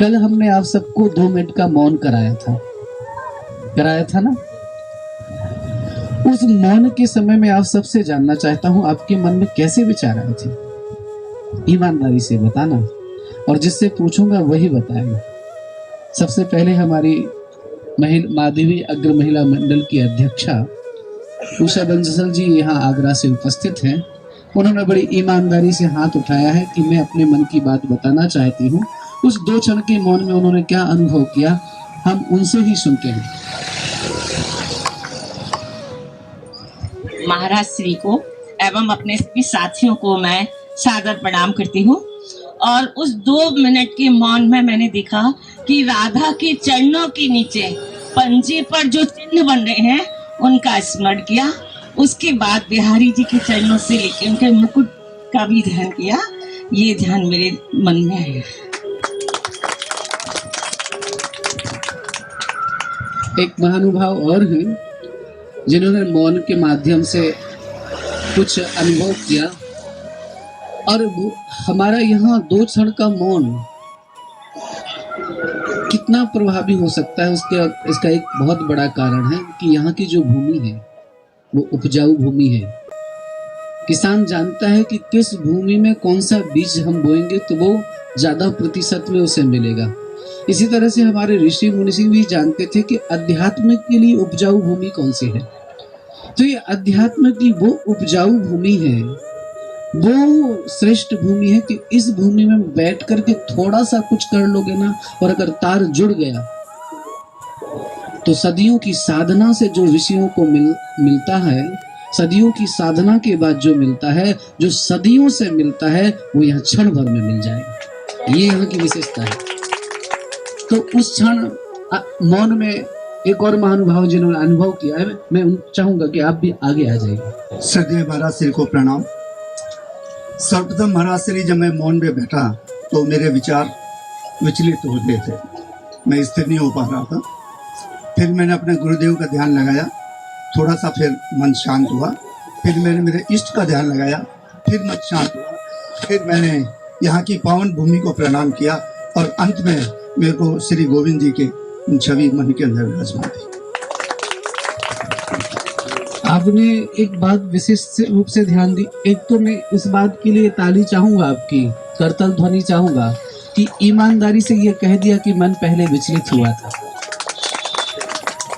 कल हमने आप सबको 2 मिनट का मौन कराया था ना। उस मौन के समय में आप सबसे जानना चाहता हूं आपके मन में कैसे विचार आए थे। ईमानदारी से बताना, और जिससे पूछूंगा वही बताएगा। सबसे पहले हमारी माधवी अग्र महिला मंडल की अध्यक्षा उषा बंसल जी यहाँ आगरा से उपस्थित हैं। उन्होंने बड़ी ईमानदारी से हाथ उठाया है कि मैं अपने मन की बात बताना चाहती हूँ। उस 2 क्षण के मौन में उन्होंने क्या अनुभव किया, हम उनसे ही सुनते हैं। महाराज श्री को एवं अपने सभी साथियों को मैं सादर प्रणाम करती हूँ। और उस 2 मिनट के मौन में मैंने देखा कि राधा के चरणों के नीचे पंजे पर जो चिन्ह बन रहे हैं उनका स्मरण किया। उसके बाद बिहारी जी के चरणों से लेकर उनके मुकुट का भी ध्यान किया। ये ध्यान मेरे मन में है। एक महानुभाव और हैं जिन्होंने मौन के माध्यम से कुछ अनुभव किया, और हमारा यहाँ 2 क्षण का मौन कितना प्रभावी हो सकता है इसका एक बहुत बड़ा कारण है कि यहाँ की जो भूमि है वो उपजाऊ भूमि है। किसान जानता है कि किस भूमि में कौन सा बीज हम बोएंगे तो वो ज्यादा प्रतिशत में उसे मिलेगा। इसी तरह से हमारे ऋषि मुनि भी जानते थे कि अध्यात्म के लिए उपजाऊ भूमि कौन सी है। तो ये अध्यात्म की वो उपजाऊ भूमि है, वो श्रेष्ठ भूमि है कि इस भूमि में बैठ करके थोड़ा सा कुछ कर लोगे ना, और अगर तार जुड़ गया तो सदियों की साधना से जो ऋषियों को मिलता है, सदियों की साधना के बाद जो मिलता है, जो सदियों से मिलता है, वो यहाँ क्षण भर में मिल जाएगा। ये यहाँ की विशेषता है। तो उस क्षण मौन में एक और महानुभाव जिन्होंने अनुभव किया है, मैं चाहूंगा कि आप भी आगे आ जाइए। श्रद्धेय महाराज श्री को प्रणाम। सर्वप्रथम महाराज श्री जब मैं मौन में बैठा तो मेरे विचार विचलित हो गए थे, मैं स्थिर नहीं हो पा रहा था। फिर मैंने अपने गुरुदेव का ध्यान लगाया, थोड़ा सा फिर मन शांत हुआ। फिर मैंने मेरे इष्ट का ध्यान लगाया, फिर मन शांत हुआ। फिर मैंने यहाँ की पावन भूमि को प्रणाम किया, और अंत में मेरे को श्री गोविंद जी के छवि मन के अंदर विराजमान थी। आपने एक बात विशेष रूप से ध्यान दी। एक तो मैं इस बात के लिए ताली चाहूंगा, आपकी करतल ध्वनि चाहूंगा कि ईमानदारी से ये कह दिया कि मन पहले विचलित हुआ था।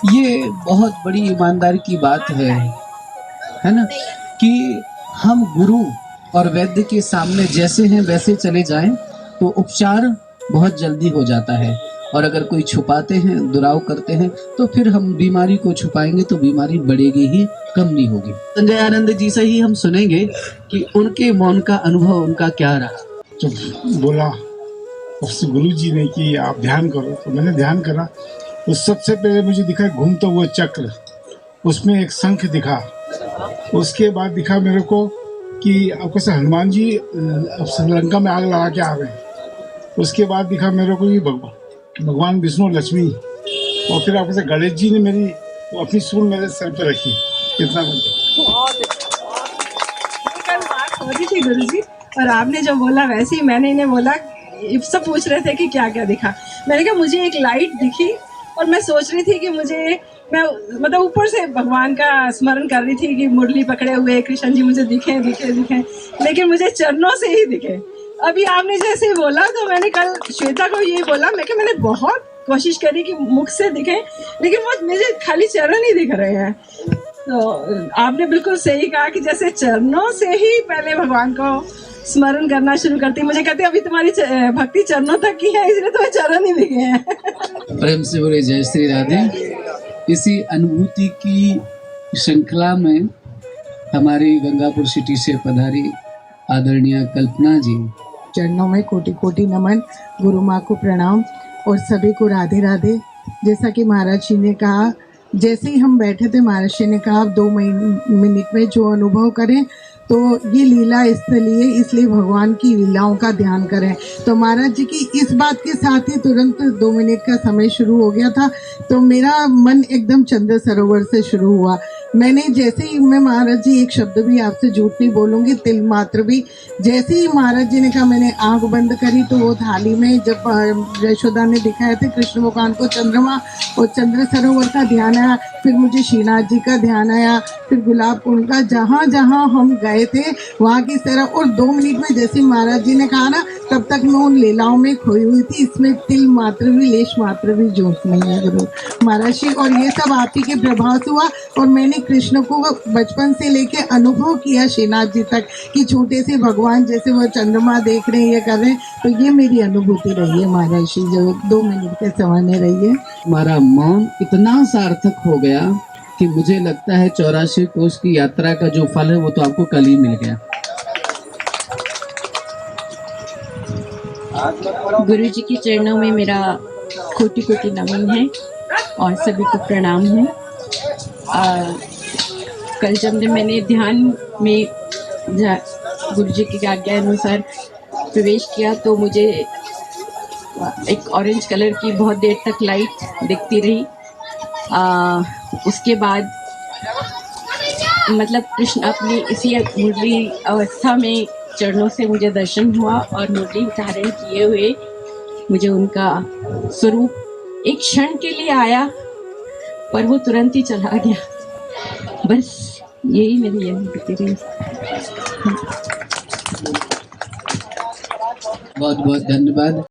ये बहुत बड़ी ईमानदारी की बात है ना, कि हम गुरु और वैद्य के सामने जैसे हैं वैसे चले जाएं तो उपचार बहुत जल्दी हो जाता है, और अगर कोई छुपाते हैं, दुराव करते हैं, तो फिर हम बीमारी को छुपाएंगे तो बीमारी बढ़ेगी ही, कम नहीं होगी। संजय आनंद जी से ही हम सुनेंगे कि उनके मौन का अनुभव उनका क्या रहा। जब बोला उससे गुरु जी ने कि आप ध्यान करो, तो मैंने ध्यान करा। उस सबसे पहले मुझे दिखा घूमता हुआ चक्र, उसमें एक शंख दिखा। उसके बाद दिखा मेरे को कि आपको से हनुमान जी श्रीलंका में आग लगा के आ गए। उसके बाद दिखा मेरे को ये भगवान विष्णु और लक्ष्मी, और फिर आपको से गणेश जी ने मेरी अपनी सूंड मेरे सर पे रखी। इतना कल बात हो रही थी गुरु जी, और आपने जो बोला वैसे ही मैंने इन्हें बोला। सब पूछ रहे थे कि क्या क्या दिखा। मैंने कहा मुझे एक लाइट दिखी, और मैं सोच रही थी कि मैं मतलब ऊपर से भगवान का स्मरण कर रही थी कि मुरली पकड़े हुए कृष्ण जी मुझे दिखे, लेकिन मुझे चरणों से ही दिखे। अभी आपने जैसे बोला तो मैंने कल श्वेता को ये बोला, मैंने बहुत कोशिश करी कि मुख से दिखे, लेकिन मुझे खाली चरण ही दिख रहे हैं। तो आपने बिल्कुल सही कहा कि जैसे चरणों से ही पहले भगवान को स्मरण करना शुरू करती। मुझे कहते अभी तुम्हारी भक्ति चरणों तक की है, इसलिए तुम्हें चरण ही दिखे हैं। प्रेम से बोले जय श्री राधे। इसी अनुभूति की श्रृंखला में हमारी गंगापुर सिटी से पधारी आदरणीय कल्पना जी, चरणों में कोटि कोटि नमन, गुरु माँ को प्रणाम, और सभी को राधे राधे। जैसा कि महाराज जी ने कहा, जैसे ही हम बैठे थे महाराज जी ने कहा आप 2 मिनट में जो अनुभव करें तो ये लीला स्थलीय, इसलिए भगवान की लीलाओं का ध्यान करें। तो महाराज जी की इस बात के साथ ही तुरंत 2 मिनट का समय शुरू हो गया था। तो मेरा मन एकदम चंद्र सरोवर से शुरू हुआ। मैंने जैसे ही मैं महाराज जी एक शब्द भी आपसे झूठ नहीं बोलूंगी, तिल मात्र भी, जैसे ही महाराज जी ने कहा मैंने आंख बंद करी तो वो थाली में जब यशोदा ने दिखाए थे कृष्ण भगवान को चंद्रमा और चंद्र सरोवर का ध्यान आया, फिर मुझे श्रीनाथ जी का ध्यान आया, फिर गुलाब कुंड का, जहाँ जहाँ हम गए थे वहाँ की तरह। और 2 मिनट में जैसे महाराज जी ने कहा ना, तब तक मैं उन लीलाओं में खोई हुई थी। इसमें तिल मात्र भी, लेश मात्र भी झूठ नहीं है गुरु महाराज जी। और ये सब आप ही के प्रभाव से हुआ। और मैंने कृष्ण को बचपन से लेके अनुभव किया श्रीनाथ जी तक कि छोटे से भगवान जैसे वो चंद्रमा देख रहे हैं, ये कर रहे हैं। तो ये मेरी अनुभूति रही है महाराज जी, जो 2 मिनट के समय में रही है। हमारा मौन इतना सार्थक हो गया कि मुझे लगता है 84 कोस की यात्रा का जो फल है वो तो आपको कल ही मिल गया। गुरु जी के चरणों में मेरा कोटि कोटि नमन है और सभी को प्रणाम है। कल जब मैंने ध्यान में गुरु जी की आज्ञा अनुसार प्रवेश किया तो मुझे एक ऑरेंज कलर की बहुत देर तक लाइट दिखती रही। उसके बाद मतलब कृष्ण अपनी इसी मुरली अवस्था में चरणों से मुझे दर्शन हुआ और मुरली धारण किए हुए मुझे उनका स्वरूप एक क्षण के लिए आया, पर वो तुरंत ही चला गया। बस यही मेरी अनुभूति रही। बहुत बहुत धन्यवाद।